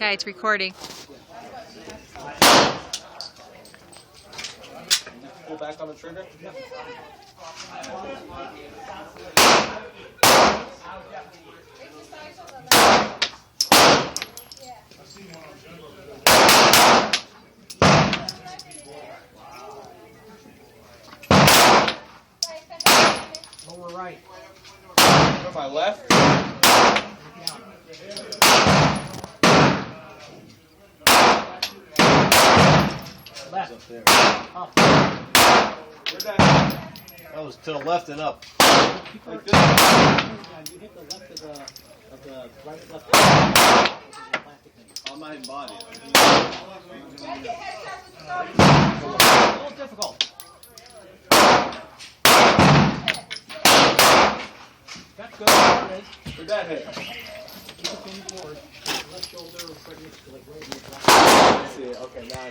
Okay, it's recording. Pull back on the trigger? Yep. Lower right. To my left? Left. Up there. Up. Where'd that? That was to the left and up. Like this? You hit the left of the right left. On my body. A little difficult. That's good. There it is. Where'd that hit? Keep it forward. Left shoulder, right next to like right in your back. See it. Okay, now.